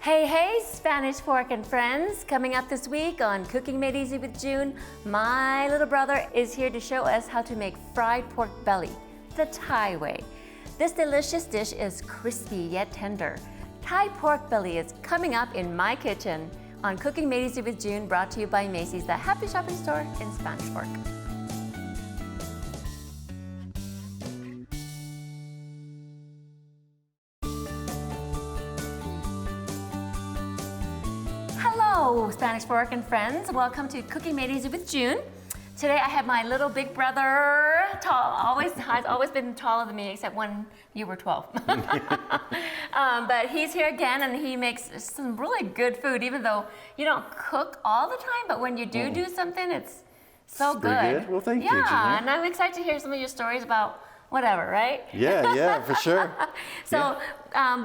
Hey, Spanish Fork and friends. Coming up this week on Cooking Made Easy with June, my little brother is here to show us how to make fried pork belly, the Thai way. This delicious dish is crispy yet tender. Thai pork belly is coming up in my kitchen on Cooking Made Easy with June, brought to you by Macy's, the happy shopping store in Spanish Fork. Hello, Spanish Fork and friends. Welcome to Cooking Made Easy with June. Today I have my little big brother, has always been taller than me, except when you were 12. But he's here again, and he makes some really good food, even though you don't cook all the time, but when you do something, it's so good. Well, thank you, Junior. Yeah, and I'm excited to hear some of your stories about whatever, right? Yeah, for sure. So,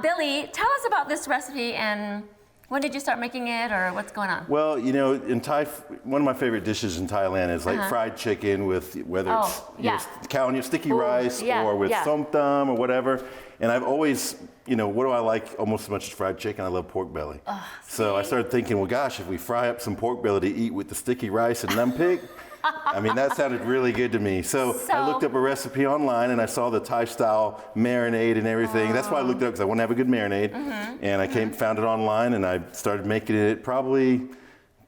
Billy, tell us about this recipe, and when did you start making it, or what's going on? Well, you know, in Thai, one of my favorite dishes in Thailand is like fried chicken with whether it's sticky rice or with som tam or whatever. And I've always, you know, what do I like almost as much as fried chicken? I love pork belly. So I started thinking, well, gosh, if we fry up some pork belly to eat with the sticky rice and numpig, I mean, that sounded really good to me. So I looked up a recipe online and I saw the Thai style marinade and everything. That's why I looked it up, because I want to have a good marinade. And I found it online, and I started making it probably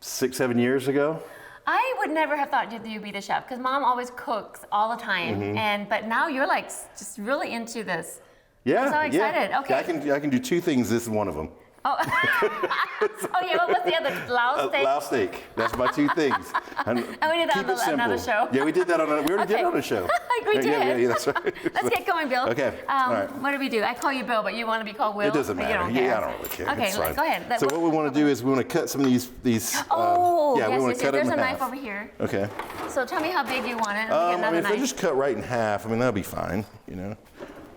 6-7 years ago. I would never have thought you'd be the chef, because Mom always cooks all the time. But now you're like just really into this. Yeah, I'm so excited. Yeah. Okay. I can do two things. This is one of them. Oh, what was the other? Lao steak? Lao steak. That's my two things. And we did that on another show. Yeah, we did that we already did it on a show. We did. Yeah, that's right. Let's get going, Bill. Okay. All right. What do we do? I call you Bill, but you want to be called Will? It doesn't matter. I don't really care. Okay, go ahead. So what we want to do is we want to cut some of these. We want to cut There's them in a half. knife over here. Okay. So tell me how big you want it. I mean, if they just cut right in half, I mean, that'll be fine. You know,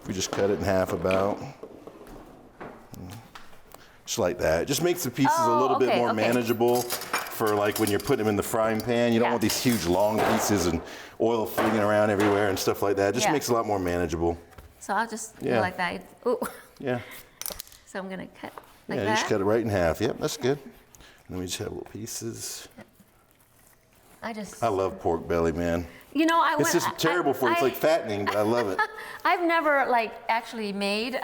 if we just cut it in half about. Just like that. It just makes the pieces a little bit more manageable for like when you're putting them in the frying pan. You don't want these huge long pieces and oil flinging around everywhere and stuff like that. It just makes it a lot more manageable. So I'll just go like that. Ooh. Yeah. So I'm gonna cut like that. Yeah, you just cut it right in half. Yep, that's good. And then we just have little pieces. I love pork belly, man. You know, it's just terrible for you. It's like fattening, but I love it. I've never like actually made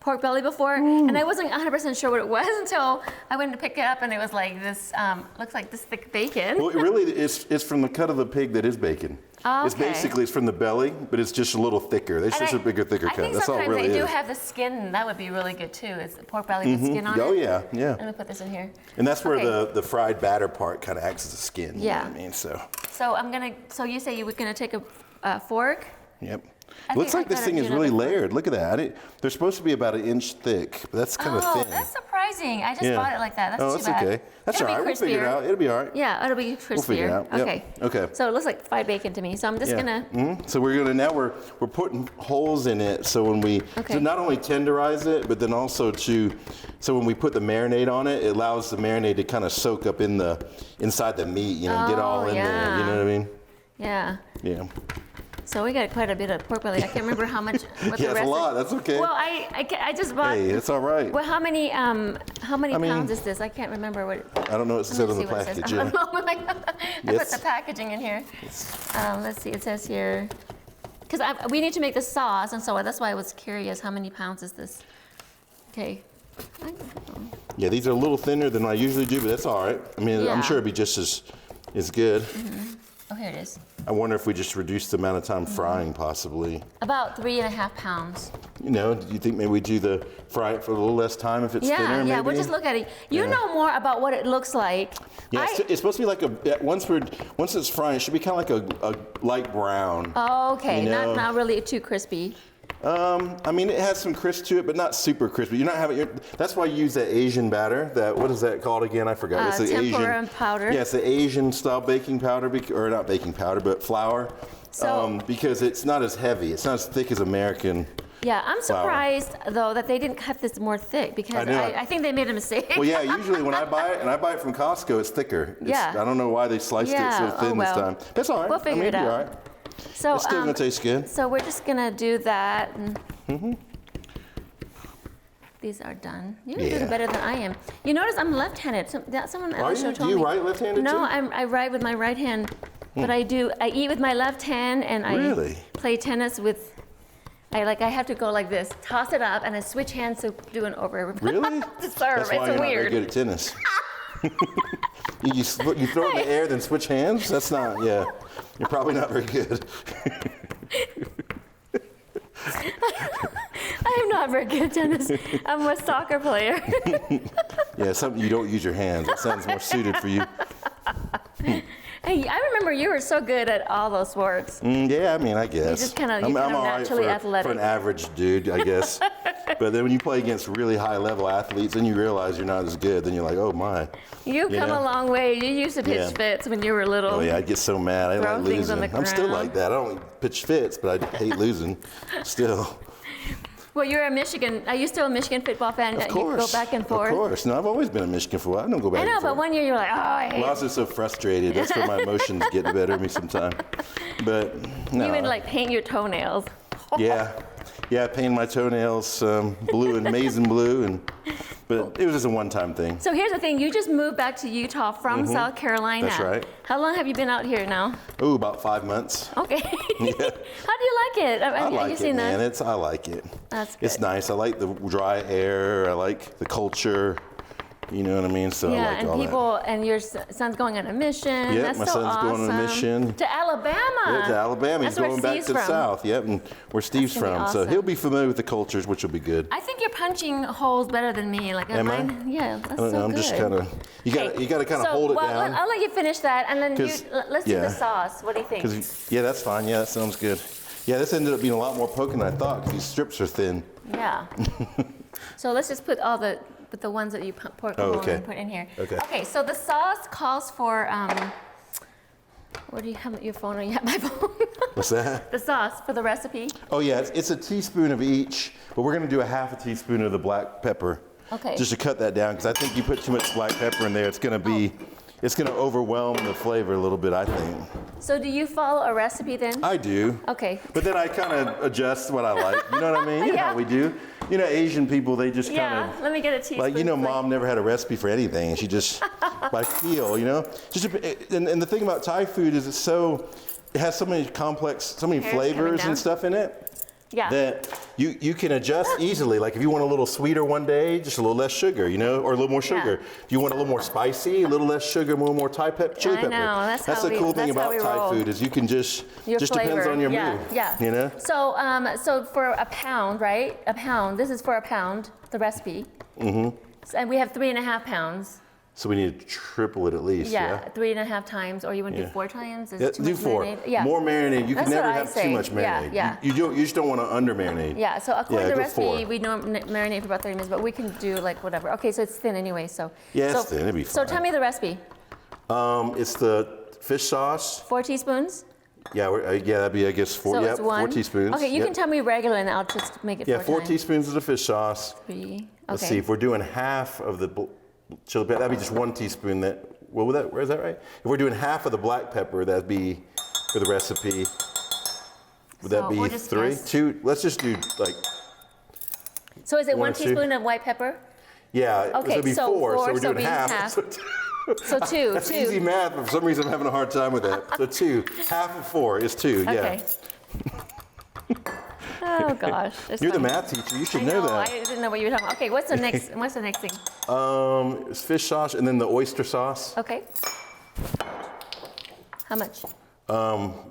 pork belly before, and I wasn't 100% sure what it was until I went to pick it up, and it was like this, looks like this thick bacon. Well, it really is. It's from the cut of the pig that is bacon. Oh, okay. It's from the belly, but it's just a little thicker. It's just a thicker cut. That's all it really is. I think sometimes they do have the skin. That would be really good too. Is the pork belly with skin on it? Oh yeah. I'm gonna put this in here. And that's where the fried batter part kind of acts as a skin. Yeah. You know what I mean? So I'm gonna. So you say you were gonna take a fork? Yep. It looks like this thing is really layered. Look at that. They're supposed to be about 1 inch thick, but that's kind of thin. Oh, that's surprising. I just bought it like that. That's too bad. Okay. That's all right. We'll figure it out. It'll be all right. Yeah, it'll be crispier. We'll figure it out. Okay. Yep. Okay. So it looks like fried bacon to me. So I'm just gonna. So we're putting holes in it, so when we to not only tenderize it, but then also so when we put the marinade on it, it allows the marinade to kind of soak up inside the meat, get all in there. You know what I mean? Yeah. Yeah. So we got quite a bit of pork belly. I can't remember how much. What the it's a lot. That's okay. Well, I just bought. Hey, it's all right. Well, how many pounds is this? I can't remember what. I don't know what it says on the package. I put the packaging in here. Let's see. It says here, because we need to make the sauce, and so that's why I was curious. How many pounds is this? Okay. Yeah, these are a little thinner than I usually do, but that's all right. I mean, I'm sure it'd be just as good. Oh, here it is. I wonder if we just reduce the amount of time frying, possibly. About 3.5 pounds. Do you think maybe we fry it for a little less time if it's thinner? Yeah, maybe? we'll just look at it. You know more about what it looks like. Yeah, it's supposed to be like once it's frying, it should be kind of like a light brown. Oh, okay. Not really too crispy. I mean, it has some crisp to it, but not super crispy. That's why you use that Asian batter. What is that called again? I forgot. It's the tempura Asian powder. Yeah, it's the Asian style baking powder, or not baking powder, but flour. Because it's not as heavy. It's not as thick as American. Yeah, I'm surprised though that they didn't cut this more thick, because I think they made a mistake. Well, yeah, usually when I buy it, and I buy it from Costco, it's thicker. I don't know why they sliced it so thin this time. That's all right. We'll figure it out. All right. So it's still gonna taste good. So we're just gonna do that. these are done. You're doing better than I am. You notice I'm left-handed. Someone else told me. Do you write left-handed No, too? I write with my right hand, but I eat with my left hand, and I play tennis with. I have to go like this, toss it up, and I switch hands to do an over. Really? To serve. That's why you're not very good at tennis. you throw it in the air, then switch hands? That's not, you're probably not very good. I am not very good at tennis. I'm a soccer player. Yeah, something you don't use your hands. That sounds more suited for you. Hey, I remember you were so good at all those sports. Yeah, I mean, I guess. You just kind of naturally athletic. For an average dude, I guess. But then when you play against really high-level athletes, then you realize you're not as good. Then you're like, oh my. You've come a long way. You used to pitch fits when you were little. Oh yeah, I'd get so mad. I like losing. I'm still like that. I don't pitch fits, but I hate losing. Still. Well, you're a Michigan. Are you still a Michigan football fan? Of course. You go back and forth. Of course. No, I've always been a Michigan football. I don't go back and forth. I know, but one year you were like, oh, I hate it. Well, I was just so frustrated. That's where my emotions get the better of me sometimes. But no. You would like paint your toenails. Yeah, I painted my toenails blue and maize blue, but it was just a one-time thing. So here's the thing: you just moved back to Utah from South Carolina. That's right. How long have you been out here now? Oh, about 5 months. Okay. Yeah. How do you like it? I like it, man. I like it. That's good. It's nice. I like the dry air. I like the culture. You know what I mean? So I like all that. And your son's going on a mission. Yep, That's my so son's awesome. going on a mission. To Alabama. Yeah, to Alabama. He's going back to the south. Yep, and where Steve's from. Awesome. So he'll be familiar with the cultures, which will be good. I think you're punching holes better than me. Like Am I? Yeah, that's I don't know, so I'm good. just kind of. You got to kind of hold it down. I'll let you finish that, and then let's do the sauce. What do you think? Yeah, that's fine. Yeah, that sounds good. Yeah, this ended up being a lot more poking than I thought because these strips are thin. Yeah. So let's just put all the ones that you put in here. Okay. Okay. So the sauce calls for. What do you have your phone? Or you have my phone? What's that? The sauce for the recipe. Oh yeah, it's a teaspoon of each, but we're gonna do a half a teaspoon of the black pepper. Okay. Just to cut that down, because I think you put too much black pepper in there, it's gonna overwhelm the flavor a little bit, I think. So do you follow a recipe then? I do. Okay. But then I kind of adjust what I like. You know what I mean? You know how we do. You know, Asian people, they just kind of. Yeah. Let me get a teaspoon. Like, you know, mom never had a recipe for anything. She just, by feel, you know? And the thing about Thai food is it has so many flavors and stuff in it. Yeah. That you can adjust easily. Like if you want a little sweeter one day, just a little less sugar, you know, or a little more sugar. If you want a little more spicy, a little less sugar, a little more chili pepper. I know. That's the cool thing about Thai food is you can just depends on your mood. Yeah. You know. So for a pound, right? A pound. This is for a pound. The recipe. Mm-hmm. And we have 3.5 pounds. So we need to triple it at least. Yeah. 3.5 times, or you want to do 4 times? Do 4. Marinade? Yeah. More marinade. You can never have too much marinade. Yeah. You just don't want to under marinade. Yeah. So according to the recipe, 4. we marinate for about 30 minutes, but we can do like whatever. Okay, so it's thin anyway. So it's thin. It'll be fine. So tell me the recipe. It's the fish sauce. 4 teaspoons. Yeah, that'd be, I guess, 4. So it's 4 teaspoons. Okay, you can tell me regular, and I'll just make it 4 times. 4 teaspoons of the fish sauce. 3. Okay. Let's see, if we're doing half of the chili pepper, that'd be just 1 teaspoon. Where is that right? If we're doing half of the black pepper, that'd be for the recipe. Would that be 3? 2? Let's just do like. So is it 1 teaspoon of white pepper? Yeah. Okay, it'd be 4. So we're doing half. So 2. That's easy math, but for some reason I'm having a hard time with that. So 2. Half of 4 is 2. Okay. Yeah. Oh gosh. You're the math teacher. You should know that. I didn't know what you were talking about. Okay, what's the next thing? It's fish sauce and then the oyster sauce. Okay. How much?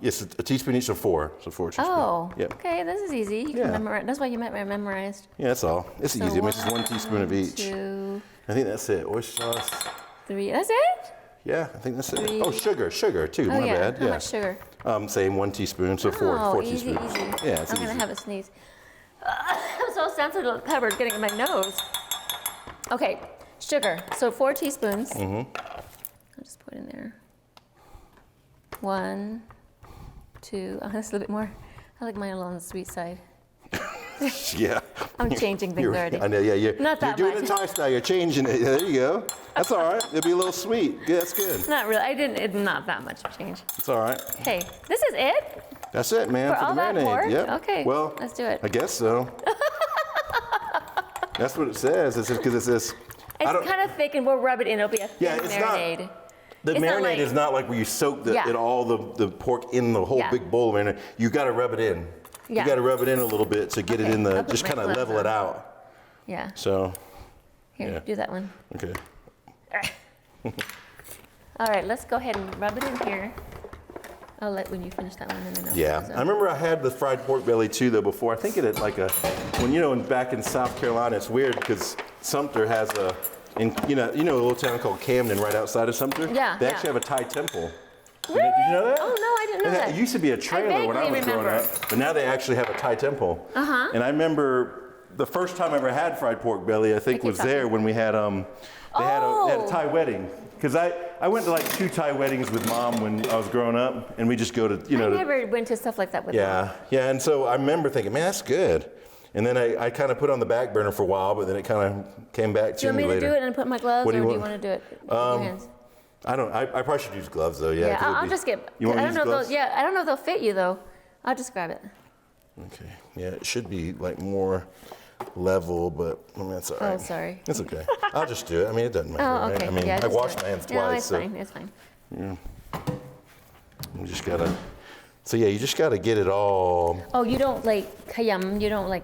Yes, a teaspoon each of 4. So 4 teaspoons. Oh. Yep. Okay, this is easy. You can memorize. That's why you memorized. Yeah, that's all. It's easy. It makes 1 teaspoon of each. 2. I think that's it. Oyster sauce. 3. That's it? Yeah, I think that's 3. it. Oh, sugar too. Oh, My bad. How much sugar? Same 1 teaspoon, so 4 easy, teaspoons. easy. Yeah, it's I'm easy. gonna have a sneeze. I'm so sensitive to the pepper getting in my nose. Okay, sugar. So 4 teaspoons. Mm-hmm. I'll just put in there. 1, 2. Oh, that's a little bit more. I like mine a little on the sweet side. Yeah. I'm changing things already. I know, yeah. You're doing much. it Thai style. You're changing it. There you go. That's all right. It'll be a little sweet. Yeah, that's good. Not really. It's not that much change. It's all right. Okay, this is it? That's it, man, For all the that marinade. pork? Yep. Okay, Well, let's do it. I guess so. That's what it says. It's because it says. It's kind of thick, and we'll rub it in. It'll be a thin marinade. The marinade is not like where you soak all the pork in the whole big bowl of marinade. You got to rub it in. You got to rub it in a little bit to get it in the, just kind of level it out. Yeah. So. Here, do that one. Okay. All right, let's go ahead and rub it in here. I'll let when you finish that one and then I remember I had the fried pork belly too though before. I think it had like back in South Carolina, it's weird because Sumter has a a little town called Camden right outside of Sumter. Yeah. They actually have a Thai temple. Really? Did you know that? Oh no, I didn't know that. It used to be a trailer when I was growing up, but now they actually have a Thai temple. And I remember the first time I ever had fried pork belly, I think was there when we had they had a Thai wedding. Because I went to like 2 Thai weddings with Mom when I was growing up, and we just go to, I never went to stuff like that with Mom. Yeah, and so I remember thinking, man, that's good. And then I kind of put it on the back burner for a while, but then it kind of came back to me later. Do you want me to do it and put my gloves, or do you want to do it with your hands? I probably should use gloves though, yeah. Yeah, I'll just get, you want to use gloves? I don't know if they'll fit you though. I'll just grab it. Okay, yeah, it should be like more level, but I mean, that's all right. Oh, sorry. It's okay. I'll just do it. I mean, it doesn't matter. Oh, okay. Right? I mean, I washed my hands twice. No, it's fine. It's fine. Yeah. You just gotta. So yeah, you just gotta get it all. Oh, you don't like kayam. You don't like.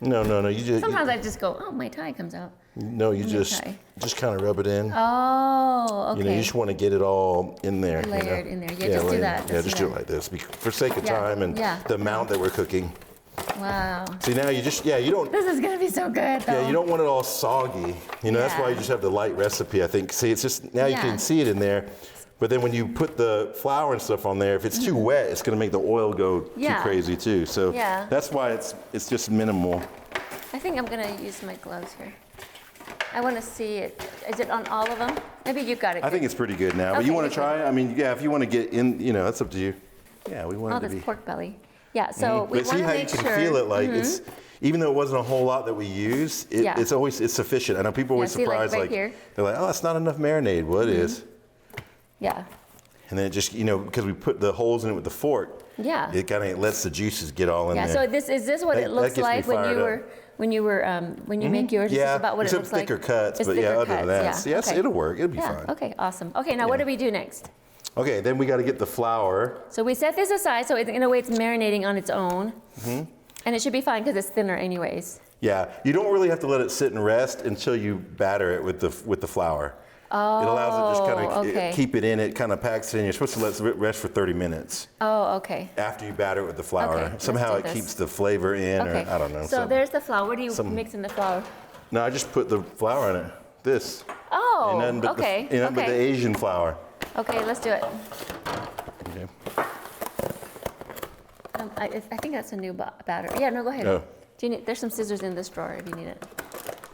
No. You just. Sometimes I just go, oh, my Thai comes out. No, you just kind of rub it in. Oh, okay. You just want to get it all in there. Layered in there. Yeah, just do that. Yeah, just do it like this for sake of time and the amount that we're cooking. Wow. See, now you don't. This is gonna be so good, though. Yeah, you don't want it all soggy. That's why you just have the light recipe, I think. See, it's just, now you can see it in there. But then when you put the flour and stuff on there, if it's too wet, it's gonna make the oil go too crazy too. So that's why it's just minimal. I think I'm gonna use my gloves here. I want to see it. Is it on all of them? Maybe you got it. I think it's pretty good now. But you want to try it? I mean, if you want to get in, that's up to you. Yeah, we want it to be. Oh, this pork belly. Yeah, so we want to make sure. But see how you can feel it, like it's, even though it wasn't a whole lot that we use, it's sufficient. I know people are always surprised, like they're like, oh, that's not enough marinade. Well, it is. Yeah. And then it just, because we put the holes in it with the fork, it kind of lets the juices get all in there. So is this what it looks like when you make yours? Is this about what it looks like? Thicker cuts, but other than that, yes, it'll work. It'll be fine. Okay, awesome. Okay, now what do we do next? Okay, then we got to get the flour. So we set this aside, so in a way it's marinating on its own. And it should be fine because it's thinner anyways. Yeah, you don't really have to let it sit and rest until you batter it with the flour. Oh, it allows it just kind of keep it in, it kind of packs it in. You're supposed to let it rest for 30 minutes. Oh, okay. After you batter it with the flour. Okay, somehow it keeps the flavor in, or I don't know. So there's the flour. What do you mix in the flour? No, I just put the flour in it. This. Oh, but the Asian flour. Okay, let's do it. Okay. I think that's a new batter. Yeah, no, go ahead. Oh. There's some scissors in this drawer if you need it.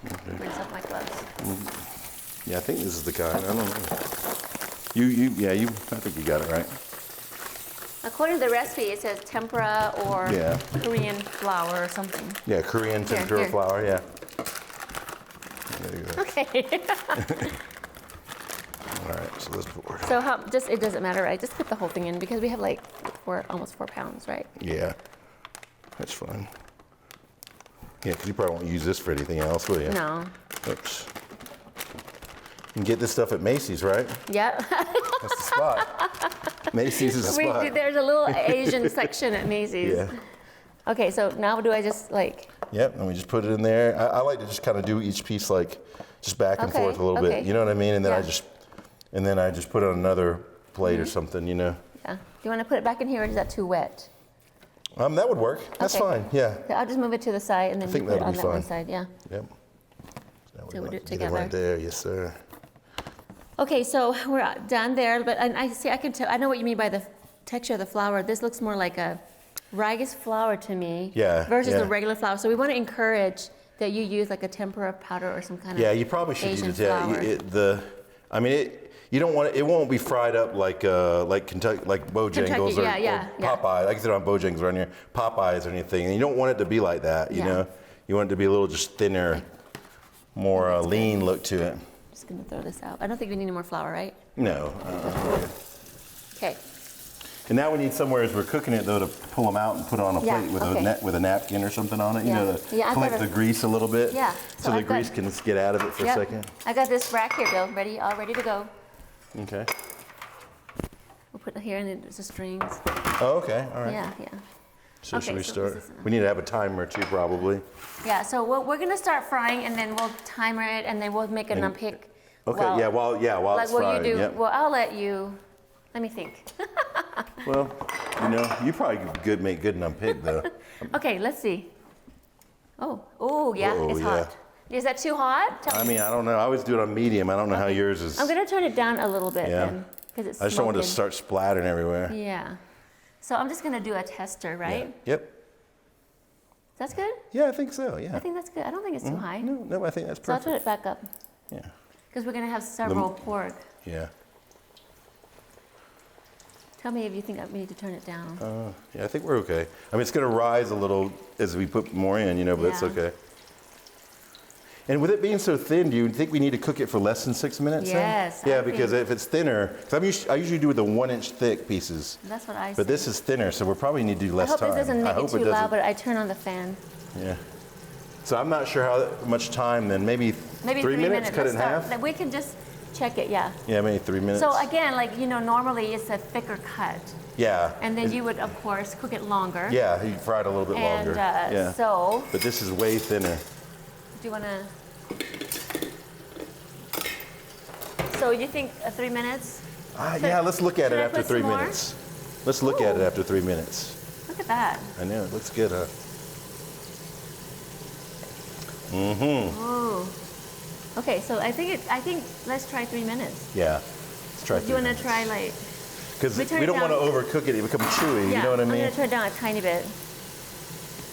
Okay. Rinse off my gloves. Yeah, I think this is the kind. I don't know. I think you got it right. According to the recipe, it says tempura or Korean flour or something. Yeah, Korean tempura flour, yeah. There you go. Okay. All right, so let's pour it. So it doesn't matter, right? Just put the whole thing in because we have like almost 4 pounds, right? Yeah, that's fine. Yeah, because you probably won't use this for anything else, will you? No. Oops. You can get this stuff at Macy's, right? Yep. That's the spot. Macy's is the spot. There's a little Asian section at Macy's. Yeah. Okay, so now do I just like... Yep, and we just put it in there. I like to just kind of do each piece like just back and forth a little bit. You know what I mean? And then I just put it on another plate or something, Yeah. Do you want to put it back in here, or is that too wet? That would work. That's fine, yeah. I'll just move it to the side, and then you put it on that one side, Yep. So we'll do it together. Right there, yes, sir. Okay, so we're done there, but I can tell. I know what you mean by the texture of the flour. This looks more like a rice flour to me, versus the regular flour. So we want to encourage that you use like a tempura powder or some kind of you probably should Asian use flour. You don't want it. It won't be fried up like Kentucky, like Bojangles or Popeye. Like I said on Bojangles around here, Popeyes or anything. And you don't want it to be like that. You know, you want it to be a little just thinner, more lean look to it. Gonna throw this out. I don't think we need any more flour, right? No. Okay. And now we need somewhere as we're cooking it though to pull them out and put it on a plate with a napkin or something on it, you know, to collect the grease a little bit. Yeah. So the grease can get out of it for a second. I got this rack here, Bill, all ready to go. Okay. We'll put it here and then there's the strings. Oh, okay, all right. Yeah. So should we start? We need to have a timer too, probably. Yeah, so we're gonna start frying and then we'll timer it and then we'll make an unpick. Okay, while it's frying. Well, I'll let you, let me think. Well, you know, you probably make good unpick though. Okay, let's see. Oh, yeah, it's hot. Is that too hot? I mean, I don't know. I always do it on medium. I don't know how yours is. I'm gonna turn it down a little bit then, because it's I just don't want it to start splattering everywhere. Yeah. So I'm just gonna do a tester, right? Yeah. Yep. That's good? Yeah, I think so, yeah. I think that's good. I don't think it's too high. No, I think that's perfect. So I'll turn it back up. Yeah. Because we're gonna have several pork. Yeah. Tell me if you think I need to turn it down. Yeah, I think we're okay. I mean, it's gonna rise a little as we put more in, you know, but it's okay. And with it being so thin, do you think we need to cook it for less than 6 minutes? Yes. Yeah, because if it's thinner, because I usually do with the 1-inch thick pieces. That's what I say. But this is thinner, so we'll probably need to do less time. I hope it doesn't make it too loud, but I turn on the fan. Yeah. So I'm not sure how much time then. Maybe 3 minutes, cut it in half? We can just check it, yeah. Yeah, maybe 3 minutes. So again, like, you know, normally it's a thicker cut. Yeah. And then you would, of course, cook it longer. Yeah, you fry it a little bit longer. And so. But this is way thinner. Do you want to? So you think 3 minutes? Yeah, let's look at it after 3 minutes. Let's look at it after 3 minutes. Look at that. I know, it looks good, huh? Ooh. Okay, so I think let's try 3 minutes. Yeah, let's try 3 minutes. Do you want to try like? Because we don't want to overcook it; it becomes chewy. Yeah, you know what I mean? I'm gonna turn it down a tiny bit.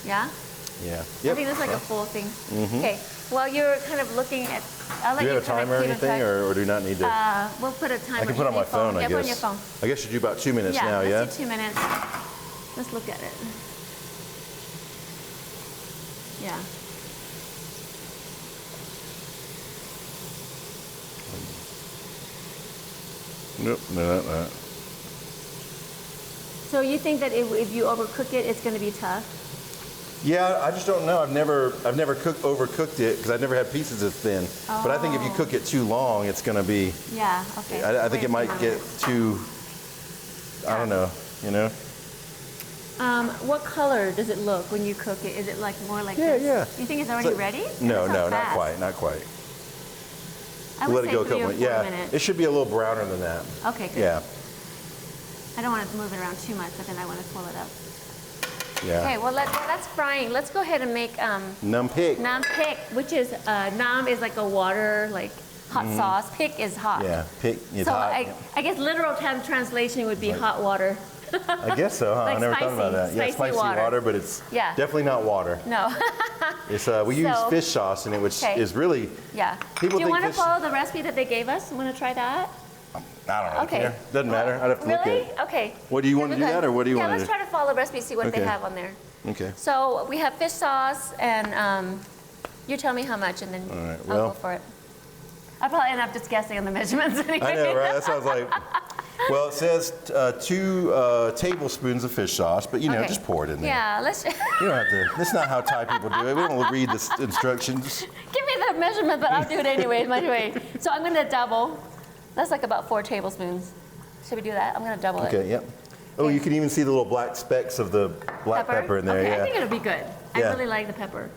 Yeah. Yeah. Yep. I think that's like a full thing. Okay. While you're kind of looking at, I'll let do you have a timer or anything, or do you not need to? We'll put a timer. I can put it on my phone, I guess. Put on your phone. I guess you do about 2 minutes now, yeah? Let's do 2 minutes. Let's look at it. Yeah. Nope, no, not that. So you think that if you overcook it, it's going to be tough? Yeah, I just don't know. I've never overcooked it because I've never had pieces as thin. Oh. But I think if you cook it too long, it's going to be. Yeah. Okay. I think it might get too. I don't know. You know. What color does it look when you cook it? Is it like more like this? Yeah. You think it's already ready? No, not quite. Not quite. I would let it go a couple minutes. Yeah. It should be a little browner than that. Okay. Good. Yeah. I don't want to move it around too much, but then I want to pull it up. Yeah. Okay, well that's frying. Let's go ahead and make nam-pick. Nam-pick, which is nam is like a water, like hot sauce. Pick is hot. Yeah, pick is hot. So I guess literal translation would be hot water. I guess so, huh? Like I never thought about that. Yeah, spicy water, but it's definitely not water. No. It's we use fish sauce in it, which is really Do you want to follow the recipe that they gave us? Want to try that? I don't know. Okay. Doesn't matter. I'd have to look at it. Okay. What do you want to do that, or what do you want to do? Yeah, let's try to follow the recipe, see what they have on there. Okay. So we have fish sauce, and you tell me how much, and then I'll go for it. I'll probably end up just guessing on the measurements anyway. I know, right? That sounds like. Well, it says 2 tablespoons of fish sauce, but you know, just pour it in there. Yeah, let's. You don't have to. That's not how Thai people do it. We don't read the instructions. Give me the measurement, but I'll do it anyway. So I'm going to double. That's like about 4 tablespoons. Should we do that? I'm going to double it. Okay, yep. Oh, you can even see the little black specks of the black pepper in there. Okay, yeah. I think it'll be good. I really like the pepper.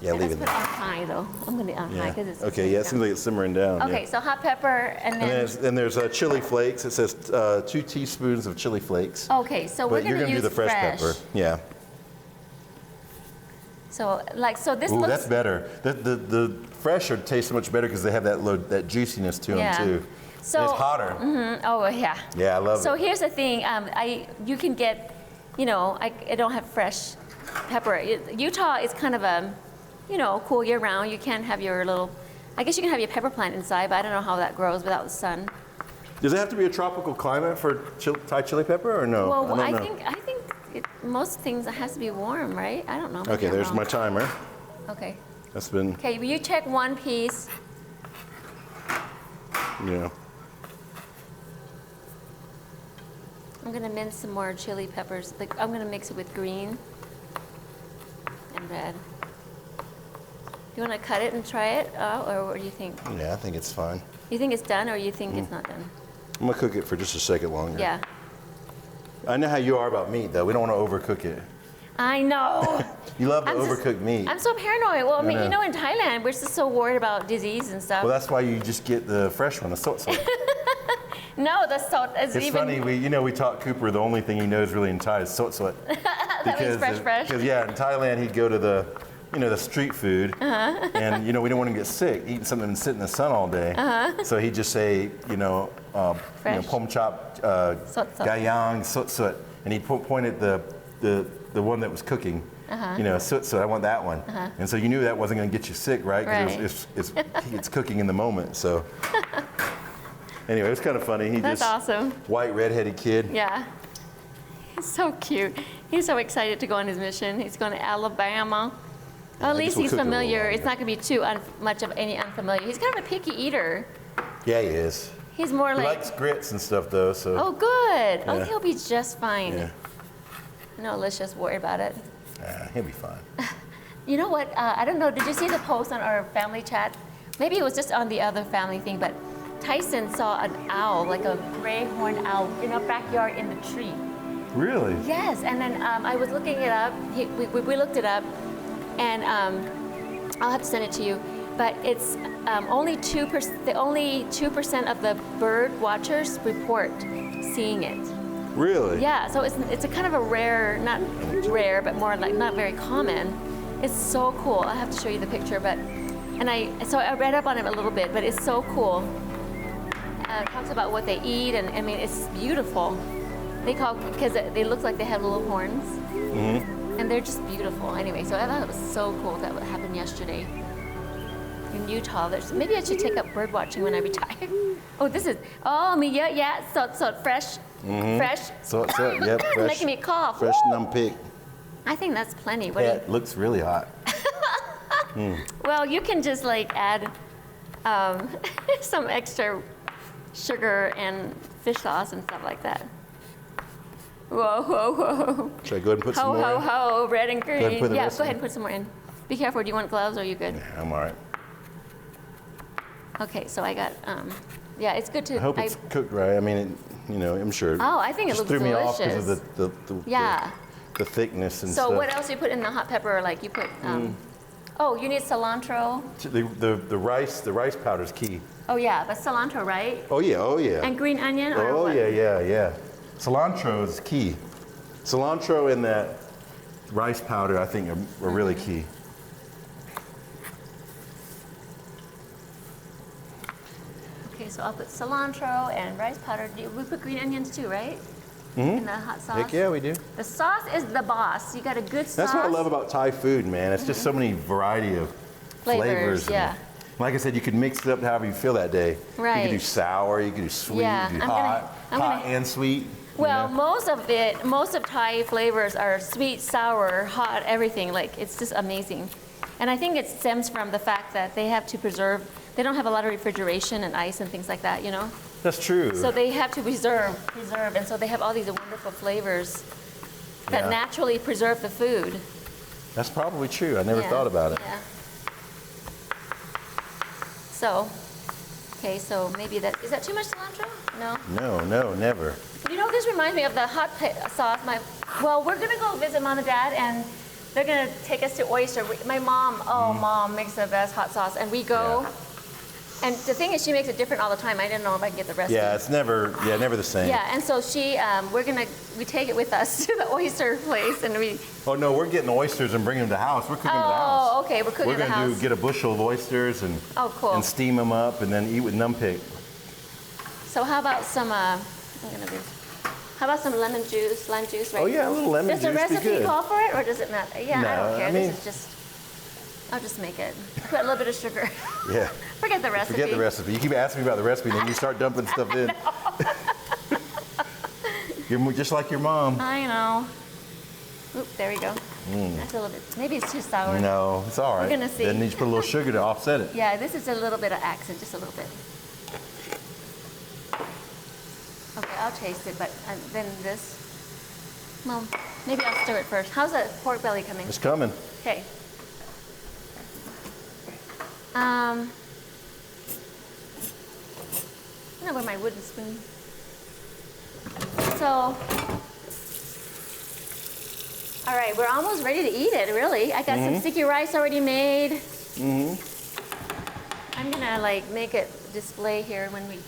Yeah, leave it there. Let's put it on high, though. I'm going to be on high because it's. Okay, it seems like it's simmering down. Okay, so hot pepper and then. And there's chili flakes. It says 2 teaspoons of chili flakes. Okay, so we're going to use do the fresh pepper. Yeah. So this looks. Ooh, that's better. The fresh would taste so much better because they have that juiciness to them too. So and it's hotter. Oh yeah. Yeah, I love it. So here's the thing. You can get, I don't have fresh pepper. Utah is kind of a, cool year round. You can have your little. I guess you can have your pepper plant inside, but I don't know how that grows without the sun. Does it have to be a tropical climate for Thai chili pepper or no? Well, I think most things it has to be warm, right? I don't know. Okay, there's my timer. Okay. That's been. Okay, will you check one piece? Yeah. I'm gonna mince some more chili peppers. Like I'm gonna mix it with green and red. You wanna cut it and try it, or what do you think? Yeah, I think it's fine. You think it's done, or you think it's not done? I'm gonna cook it for just a second longer. Yeah. I know how you are about meat, though. We don't want to overcook it. I know. You love to overcook meat. I'm so paranoid. Well, I mean, you know, in Thailand, we're just so worried about disease and stuff. Well, that's why you just get the fresh one, the salt. No, the salt is it's even... funny, we taught Cooper the only thing he knows really in Thai is salt. That means fresh. Because, yeah, in Thailand, he'd go to the street food, and, we don't want him to get sick, eating something and sit in the sun all day. So he'd just say, pom chop, gayang, sot, and he'd point at the one that was cooking, sot, I want that one. And so you knew that wasn't going to get you sick, right? Because it's cooking in the moment, so. Anyway, it was kind of funny. That's awesome. White, redheaded kid. Yeah. He's so cute. He's so excited to go on his mission. He's going to Alabama. Well, at least he's familiar. It's not going to be too much of any unfamiliar. He's kind of a picky eater. Yeah, he is. He's more like... He likes grits and stuff, though, so... Oh, good. Yeah. Oh, he'll be just fine. Yeah. No, let's just worry about it. He'll be fine. You know what? I don't know. Did you see the post on our family chat? Maybe it was just on the other family thing, but Tyson saw an owl, like a gray horned owl, in our backyard in the tree. Really? Yes, and then I was looking it up. We looked it up, and I'll have to send it to you. But it's only 2% of the bird watchers report seeing it. Really? Yeah. So it's a kind of a rare, not rare, but more like not very common. It's so cool. I have to show you the picture, so I read up on it a little bit, but it's so cool. It talks about what they eat, and I mean it's beautiful. Because they look like they have little horns, and they're just beautiful. Anyway, so I thought it was so cool that what happened yesterday in Utah. Maybe I should take up bird watching when I retire. So fresh, fresh. So yep, fresh. Making me cough. Fresh numb pig. I think that's plenty. It looks really hot. Well, you can just like add some extra sugar and fish sauce and stuff like that. Whoa, whoa, whoa. Should I go ahead and put some more in? Ho, ho, ho, red and green. Go ahead and put some more in. Be careful, do you want gloves or are you good? Yeah, I'm all right. Okay, so I got, it's good to... I hope it's cooked right. I mean, I'm sure. Oh, I think it looks delicious. Threw me off because of the thickness and stuff. So what else do you put in the hot pepper? Like you put, oh, you need cilantro. The rice powder is key. Oh yeah, but cilantro, right? Oh yeah. And green onion or what? Oh yeah. Cilantro is key. Cilantro and that rice powder, I think, are really key. Okay, so I'll put cilantro and rice powder. We put green onions too, right? In the hot sauce? Heck yeah, we do. The sauce is the boss. You got a good sauce. That's what I love about Thai food, man. It's just so many variety of flavors. Yeah. Like I said, you can mix it up however you feel that day. Right. You can do sour, you can do sweet, you can do hot and sweet. Well, most of Thai flavors are sweet, sour, hot, everything. Like, it's just amazing. And I think it stems from the fact that they have to preserve, they don't have a lot of refrigeration and ice and things like that, That's true. So they have to preserve, and so they have all these wonderful flavors that naturally preserve the food. That's probably true. I never thought about it. Yeah. So, okay, so maybe is that too much cilantro? No? No, never. This reminds me of the hot sauce. We're gonna go visit Mom and Dad, and they're gonna take us to oyster. My mom, Mom makes the best hot sauce, and we go. And the thing is, she makes it different all the time. I didn't know if I could get the recipe. Yeah, it's never the same. Yeah, and so we take it with us to the oyster place, and we. Oh no, we're getting oysters and bringing them to the house. We're cooking them to the house. Oh, okay, we're cooking the house. We're gonna get a bushel of oysters and cool. and steam them up and then eat with numpig. So how about some? How about some lime juice, right? Oh yeah, a little lemon juice. Does the be recipe good. call for it, or does it not? Yeah, No, I don't care. I mean, This is just. I'll just make it. Put a little bit of sugar. Yeah. Forget the recipe. Forget the recipe. You keep asking me about the recipe, and then you start dumping stuff in. You're just like your mom. I know. Oop, there we go. That's a little bit. Maybe it's too sour. No, it's all right. We're gonna see. Then you just put a little sugar to offset it. Yeah, this is a little bit of accent, just a little bit. Okay, I'll taste it, but then this. Well, maybe I'll stir it first. How's that pork belly coming? It's coming. Okay. I'm gonna wear my wooden spoon. So, all right, we're almost ready to eat it, really. I got some sticky rice already made. I'm gonna like make it display here when we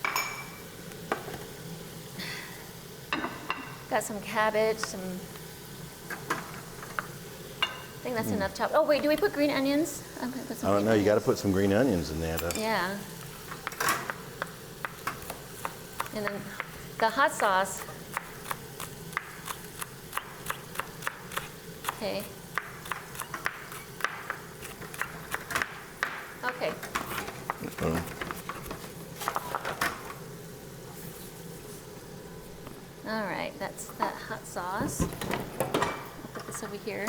got some cabbage, I think that's enough chop. Oh wait, do we put green onions? I'm gonna put some. I don't know. You got to put some green onions in there, though. Yeah. And then the hot sauce. Okay. Okay. All right, that's that hot sauce. I'll put this over here.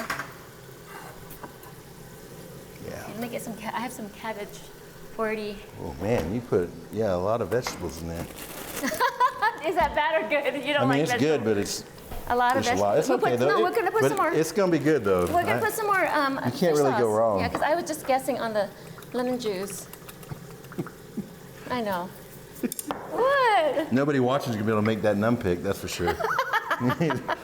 Yeah. Let me get some. I have some cabbage already. Oh man, you put a lot of vegetables in there. Is that bad or good? You don't like it's vegetables? good, but it's a lot of vegetables. It's okay though. No, we're gonna put some more. It's gonna be good though. We're gonna put some more. You can't really go wrong. Yeah, because I was just guessing on the lemon juice. I know. What? Nobody watching is gonna be able to make that num pick, that's for sure.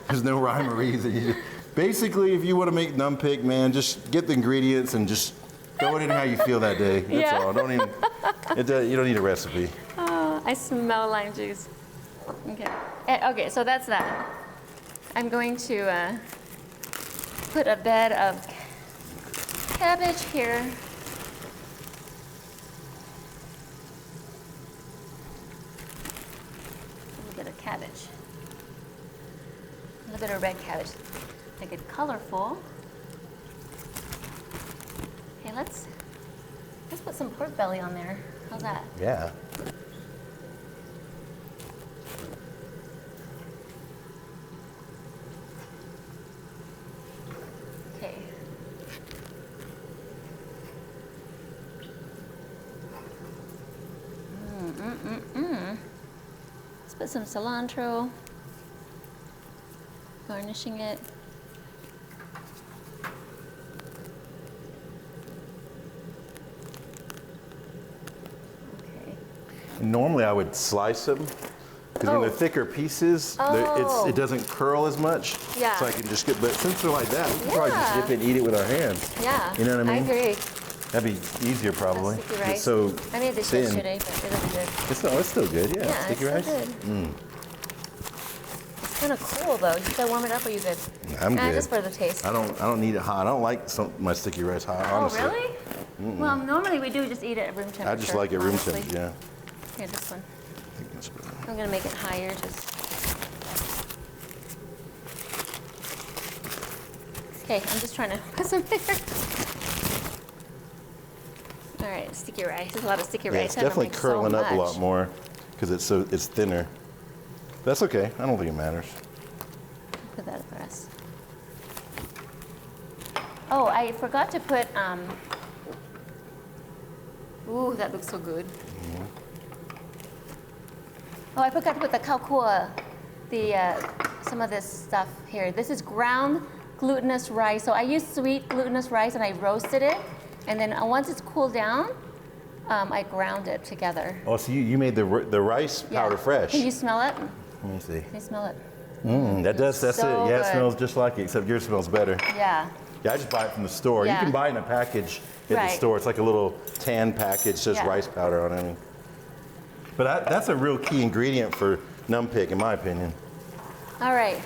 There's no rhyme or reason. Basically, if you want to make num pick, man, just get the ingredients and just throw it in how you feel that day. That's all. Don't even. You don't need a recipe. Oh, I smell lime juice. Okay. Okay, so that's that. I'm going to put a bed of cabbage here. A little bit of cabbage. A little bit of red cabbage. Make it colorful. Okay, let's put some pork belly on there. How's that? Yeah. Okay. Let's put some cilantro, garnishing it. Okay. Normally I would slice them because when they're thicker pieces, it doesn't curl as much. Yeah. So I can just get, but since they're like that, we can probably just dip it and eat it with our hands. Yeah. You know what I mean? I agree. That'd be easier probably. Sticky rice. It's so I made this thin. yesterday, but it was good. It's still good, yeah. Yeah, Sticky it's rice? still good. It's kind of cool though. You gotta warm it up, or you good? I'm good. Just for the taste. I don't need it hot. I don't like my sticky rice hot, honestly. Oh, really? Well, normally we do just eat it at room temperature. I just like it room honestly. temperature, yeah. Here, this one. I think that's better. I'm gonna make it higher, just. Okay, I'm just trying to put some there. All right, sticky rice. There's a lot of sticky Yeah, rice. it's I don't definitely make so curling up a lot much. more because it's thinner. That's okay. I don't think it matters. Put that at the rest. Oh, I forgot to put. Ooh, that looks so good. Oh, I forgot to put the kaukua, some of this stuff here. This is ground glutinous rice. So I use sweet glutinous rice and I roasted it. And then once it's cooled down, I ground it together. Oh, so you made the rice powder fresh. Can you smell it? Let me see. Can you smell it? That's so it. Yeah, good. it smells just like it, except yours smells better. Yeah. Yeah, I just buy it from the store. Yeah. You can buy it in a package at the store. It's like a little tan package, says rice powder on it. But that's a real key ingredient for num pick, in my opinion. All right.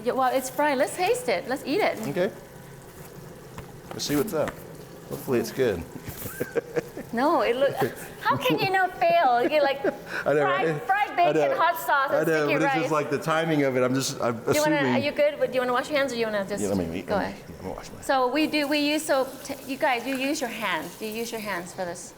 Yeah, well, it's fried. Let's taste it. Let's eat it. Okay. Let's see what's up. Hopefully it's good. No, it looks. How can you not fail? You get like fried bacon, hot sauce, and sticky but rice. it's just like the timing of it. I'm assuming. Are you good? Do you want to wash your hands, or do you want to just? Yeah, let me go ahead. I'm gonna wash my. So you guys, you use your hands. You use your hands for this.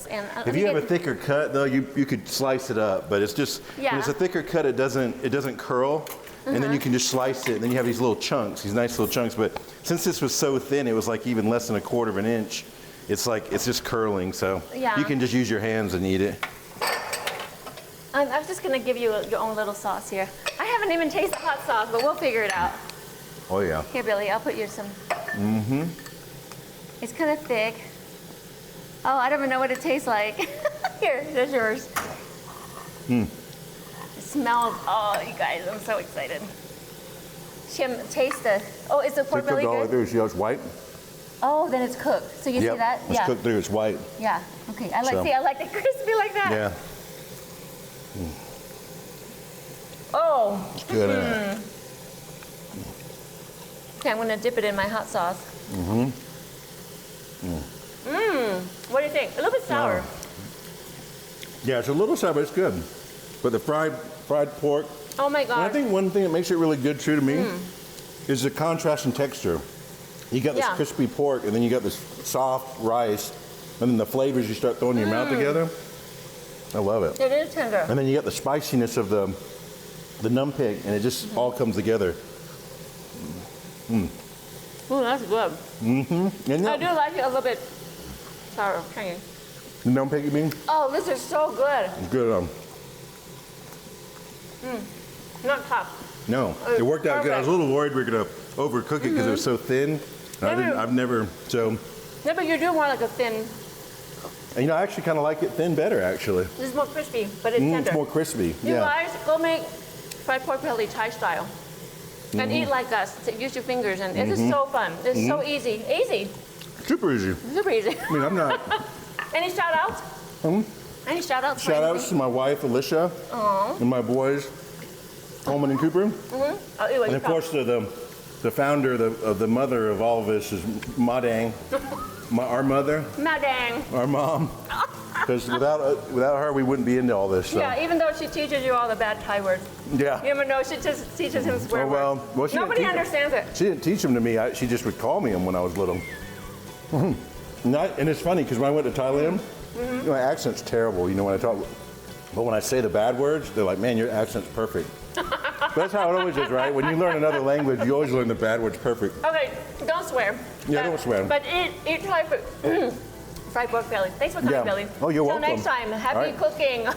And if you have a thicker cut, though, you could slice it up. But it's just when it's a thicker cut, it doesn't curl, and then you can just slice it. And then you have these little chunks, these nice little chunks. But since this was so thin, it was like even less than a quarter of an inch. It's just curling, so you can just use your hands and eat it. I'm just gonna give you your own little sauce here. I haven't even tasted the hot sauce, but we'll figure it out. Oh yeah. Here, Billy, I'll put you some. Mm-hmm. It's kind of thick. Oh, I don't even know what it tastes like. Here, there's yours. It smells, oh, you guys, I'm so excited. Shim, taste the, oh, is the pork belly good? There, see how it's white? Oh, then it's cooked. So you see that? It's cooked through, it's white. Yeah, okay. I like it crispy like that. Yeah. Oh. It's good. Okay, I'm gonna dip it in my hot sauce. What do you think? A little bit sour. Yeah, it's a little sour, but it's good. But the fried pork. Oh my God. And I think one thing that makes it really good too to me is the contrast in texture. You got this crispy pork, and then you got this soft rice, and then the flavors you start throwing in your mouth together. I love it. It is tender. And then you got the spiciness of the numpig, and it just all comes together. Oh, that's good. And I do like it a little bit sour. Tangy. The numpig, you mean? Oh, this is so good. It's good. Not tough. No, it worked out good. I was a little worried we were going to overcook it because it was so thin. I've never, so. Yeah, but you do more like a thin. And, you know, I actually kind of like it thin better, actually. This is more crispy, but it's tender. It's more crispy, You guys, go make fried pork belly Thai style. And eat like us. Use your fingers, and it is so fun. It's so easy. Easy. Super easy. Super easy. I mean, I'm not. Any shout outs? Any shout outs? Shout outs to my wife, Alicia, and my boys, Coleman and Cooper. And of course, the founder, the mother of all of this is Madang, our mother. Madang. Our mom. Because without her, we wouldn't be into all this. So. Yeah, even though she teaches you all the bad Thai words. Yeah. You ever know she just teaches him swear words. Well, Nobody understands it. She didn't teach them to me. She just would call me them when I was little. And it's funny because when I went to Thailand, you know, my accent's terrible. You know, when I talk, but when I say the bad words, they're like, "Man, your accent's perfect." But that's how it always is, right? When you learn another language, you always learn the bad words perfect. Okay, don't swear. Yeah, don't swear. But eat Thai food. Fried pork belly. Thanks for coming, Billy. Oh, you're welcome. Till next time. Happy cooking.